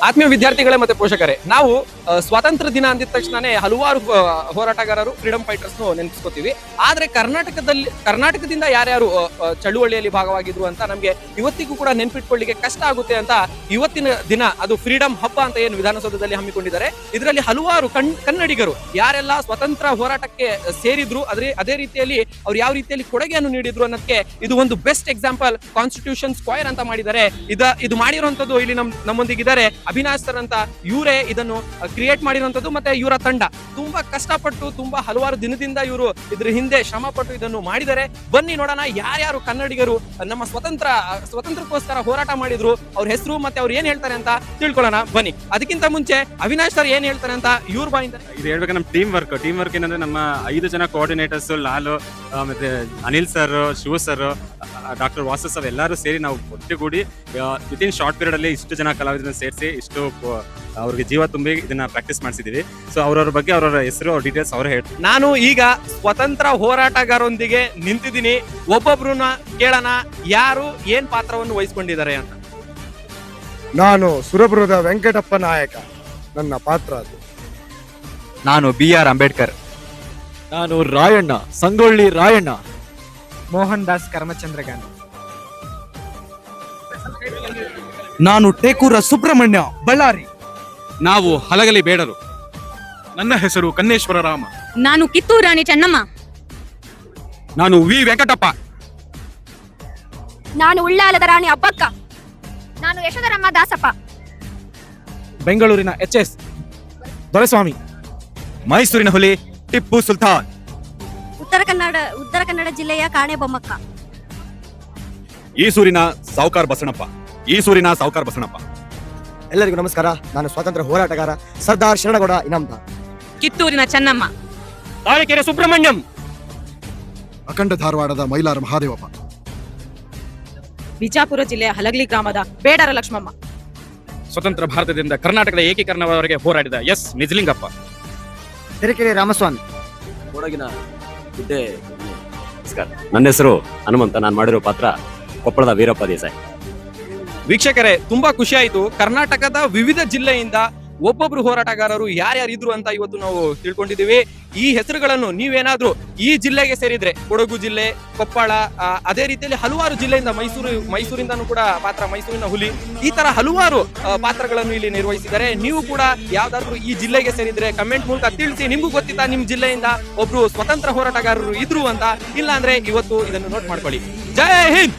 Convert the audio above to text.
ಆತ್ಮೀಯ ವಿದ್ಯಾರ್ಥಿಗಳೇ ಮತ್ತೆ ಪೋಷಕರೇ, ನಾವು ಸ್ವಾತಂತ್ರ್ಯ ದಿನ ಅಂದಿದ ತಕ್ಷಣನೇ ಹಲವಾರು ಹೋರಾಟಗಾರರು ಫ್ರೀಡಂ ಫೈಟರ್ಸ್ ನೆನಪಿಸ್ಕೋತೀವಿ. ಆದ್ರೆ ಕರ್ನಾಟಕದಿಂದ ಯಾರ್ಯಾರು ಚಳುವಳಿಯಲ್ಲಿ ಭಾಗವಾಗಿದ್ರು ಅಂತ ನಮ್ಗೆ ಇವತ್ತಿಗೂ ಕೂಡ ನೆನ್ಪಿಟ್ಕೊಳ್ಳಿಕ್ಕೆ ಕಷ್ಟ ಆಗುತ್ತೆ ಅಂತ ಇವತ್ತಿನ ದಿನ ಅದು ಫ್ರೀಡಂ ಹಬ್ಬ ಅಂತ ಏನು ವಿಧಾನಸೌಧದಲ್ಲಿ ಹಮ್ಮಿಕೊಂಡಿದ್ದಾರೆ. ಇದರಲ್ಲಿ ಹಲವಾರು ಕನ್ನಡಿಗರು ಯಾರೆಲ್ಲ ಸ್ವತಂತ್ರ ಹೋರಾಟಕ್ಕೆ ಸೇರಿದ್ರು, ಅದೇ ರೀತಿಯಲ್ಲಿ ಅವ್ರು ಯಾವ ರೀತಿಯಲ್ಲಿ ಕೊಡುಗೆಯನ್ನು ನೀಡಿದ್ರು ಅನ್ನೋದಕ್ಕೆ ಇದು ಒಂದು ಬೆಸ್ಟ್ ಎಕ್ಸಾಂಪಲ್. ಕಾನ್ಸ್ಟಿಟ್ಯೂಷನ್ ಸ್ಕ್ವೇರ್ ಅಂತ ಮಾಡಿದ್ದಾರೆ. ಇದು ಮಾಡಿರುವಂತದ್ದು ಇಲ್ಲಿ ನಮ್ಮೊಂದಿಗಿದ್ದಾರೆ ಅವಿನಾಶ್ ಸರ್ ಅಂತ. ಇವರೇ ಇದನ್ನು ಕ್ರಿಯೇಟ್ ಮಾಡಿರುವಂತದ್ದು. ಮತ್ತೆ ಇವರ ತಂಡ ತುಂಬಾ ಕಷ್ಟಪಟ್ಟು ತುಂಬಾ ಹಲವಾರು ದಿನದಿಂದ ಇವರು ಇದ್ರ ಹಿಂದೆ ಶ್ರಮ ಪಟ್ಟು ಇದನ್ನು ಮಾಡಿದ್ದಾರೆ. ಬನ್ನಿ ನೋಡೋಣ ಯಾರ್ಯಾರು ಕನ್ನಡಿಗರು ನಮ್ಮ ಸ್ವಾತಂತ್ರ್ಯಕ್ಕೋಸ್ಕರ ಹೋರಾಟ ಮಾಡಿದ್ರು, ಅವ್ರ ಹೆಸರು ಮತ್ತೆ ಅವ್ರು ಏನ್ ಹೇಳ್ತಾರೆ ಅಂತ ತಿಳ್ಕೊಳ್ಳೋಣ ಬನ್ನಿ. ಅದಕ್ಕಿಂತ ಮುಂಚೆ ಅವಿನಾಶ್ ಸರ್ ಏನ್ ಹೇಳ್ತಾರೆ ಅಂತ ಇವ್ರ ಬಾಯಿಂದ ಇದು ಹೇಳ್ಬೇಕು. ನಮ್ಮ ಟೀಮ್ ವರ್ಕ್ ಏನಂದ್ರೆ ನಮ್ಮ 5 ಜನ ಕೋಆರ್ಡಿನೇಟರ್ಸ್, ಲಾಲು ಮತ್ತೆ Anil sir, Shiva sir, doctor Vasu sir ಎಲ್ಲರೂ ಸೇರಿ ನಾವು ಒಟ್ಟುಗೂಡಿ ವಿತಿನ್ ಶಾರ್ಟ್ ಪೀರಿಯಡ್ ಅಲ್ಲಿ ಇಷ್ಟು ಜನ ಕಲಾವಿದರನ್ನ ಸೇರಿಸಿ ಇಷ್ಟು ಅವ್ರಿಗೆ ಜೀವ ತುಂಬಿ ಇದನ್ನ ಪ್ರಾಕ್ಟೀಸ್ ಮಾಡಿಸಿದೀವಿ. ಸೊ ಅವ್ರವ್ರ ಬಗ್ಗೆ ಅವ್ರ ಹೆಸರು, ಅವ್ರ ಡೀಟೇಲ್ಸ್ ಅವ್ರು ಹೇಳ್ತಾರೆ. ನಾನು ಈಗ ಸ್ವತಂತ್ರ ಹೋರಾಟಗಾರರೊಂದಿಗೆ ನಿಂತಿದ್ದೀನಿ. ಒಬ್ಬೊಬ್ರನ್ನ ಕೇಳೋಣ ಯಾರು ಏನ್ ಪಾತ್ರವನ್ನು ವಹಿಸ್ಕೊಂಡಿದ್ದಾರೆ ಅಂತ. ನಾನು ಸುರಪುರದ ವೆಂಕಟಪ್ಪ ನಾಯಕ, ನನ್ನ ಪಾತ್ರ ಅದು. ನಾನು BR ಅಂಬೇಡ್ಕರ್. ನಾನು ರಾಯಣ್ಣ, ಸಂಗೊಳ್ಳಿ ರಾಯಣ್ಣ. ಮೋಹನ್ ದಾಸ್ ಕರ್ಮಚಂದ್ರಗಾನ್. ನಾನು ಟೇಕೂರ ಸುಬ್ರಹ್ಮಣ್ಯ, ಬಳ್ಳಾರಿ. ನಾವು ಹಲಗಲಿ ಬೇಡರು. ನನ್ನ ಹೆಸರು ಕನ್ನೇಶ್ವರ ರಾಮ. ನಾನು ಕಿತ್ತೂರು ರಾಣಿ ಚೆನ್ನಮ್ಮ. ನಾನು ವಿ ವೆಂಕಟಪ್ಪ. ನಾನು ಉಳ್ಳಾಲದ ರಾಣಿ ಅಬ್ಬಕ್ಕ. ನಾನು ಯಶೋಧರಮ್ಮ ದಾಸಪ್ಪ. ಬೆಂಗಳೂರಿನ HS ದೊರೆಸ್ವಾಮಿ. ಮೈಸೂರಿನ ಹುಲಿ ಟಿಪ್ಪು ಸುಲ್ತಾನ್. ಉತ್ತರ ಕನ್ನಡ ಜಿಲ್ಲೆಯ ಕಾಣೆ ಬೊಮ್ಮಕ್ಕ. ಈಸೂರಿನ ಸಾವುಕಾರ ಬಸಣಪ್ಪ. ಎಲ್ಲರಿಗೂ ನಮಸ್ಕಾರ. ನಾನು ಸ್ವಾತಂತ್ರ್ಯ ಹೋರಾಟಗಾರ ಸರ್ದಾರ್ ಶರಣಗೌಡ ಇನಾಮದಾರ್. ಕಿತ್ತೂರಿನ ಚೆನ್ನಮ್ಮ. ತಾಳಿಕೆರೆ ಸುಬ್ರಹ್ಮಣ್ಯಂ. ಅಖಂಡ ಧಾರವಾಡದ ಮೈಲಾರ ಮಹಾದೇವಪ್ಪ. ಬಿಜಾಪುರ ಜಿಲ್ಲೆಯ ಹಲಗಲಿ ಗ್ರಾಮದ ಬೇಡರ ಲಕ್ಷ್ಮಮ್ಮ. ಸ್ವತಂತ್ರ ಭಾರತದಿಂದ ಕರ್ನಾಟಕದ ಏಕೀಕರಣವರೆಗೆ ಹೋರಾಡಿದ ಎಸ್ ನಿಜಲಿಂಗಪ್ಪ. ತೆರೆಕೆರೆ ರಾಮಸ್ವಾಮಿ. ಕೊಡಗಿನ ಹುದ್ದೆ. ನನ್ನ ಹೆಸರು ಹನುಮಂತ. ನಾನು ಮಾಡಿರೋ ಪಾತ್ರ ಕೊಪ್ಪಳದ ವೀರಪ್ಪ ದೇಸಾಯಿ. ವೀಕ್ಷಕರೇ, ತುಂಬಾ ಖುಷಿ ಆಯ್ತು. ಕರ್ನಾಟಕದ ವಿವಿಧ ಜಿಲ್ಲೆಯಿಂದ ಒಬ್ಬೊಬ್ರು ಹೋರಾಟಗಾರರು ಯಾರ್ಯಾರಿದ್ರು ಅಂತ ಇವತ್ತು ನಾವು ತಿಳ್ಕೊಂಡಿದೀವಿ. ಈ ಹೆಸರುಗಳನ್ನು ನೀವೇನಾದ್ರೂ ಈ ಜಿಲ್ಲೆಗೆ ಸೇರಿದ್ರೆ, ಕೊಡಗು ಜಿಲ್ಲೆ, ಕೊಪ್ಪಳ, ಅದೇ ರೀತಿಯಲ್ಲಿ ಹಲವಾರು ಜಿಲ್ಲೆಯಿಂದ ಮೈಸೂರಿಂದನೂ ಕೂಡ ಪಾತ್ರ, ಮೈಸೂರಿನ ಹುಲಿ, ಈ ತರ ಹಲವಾರು ಪಾತ್ರಗಳನ್ನು ಇಲ್ಲಿ ನಿರ್ವಹಿಸಿದ್ದಾರೆ. ನೀವು ಕೂಡ ಯಾವ್ದಾದ್ರು ಈ ಜಿಲ್ಲೆಗೆ ಸೇರಿದ್ರೆ ಕಮೆಂಟ್ ಮೂಲಕ ತಿಳಿಸಿ. ನಿಮ್ಗೂ ಗೊತ್ತಿತ್ತಾ ನಿಮ್ ಜಿಲ್ಲೆಯಿಂದ ಒಬ್ರು ಸ್ವತಂತ್ರ ಹೋರಾಟಗಾರರು ಇದ್ರು ಅಂತ? ಇಲ್ಲ ಅಂದ್ರೆ ಇವತ್ತು ಇದನ್ನು ನೋಟ್ ಮಾಡ್ಕೊಳ್ಳಿ. ಜೈ ಹಿಂದ್.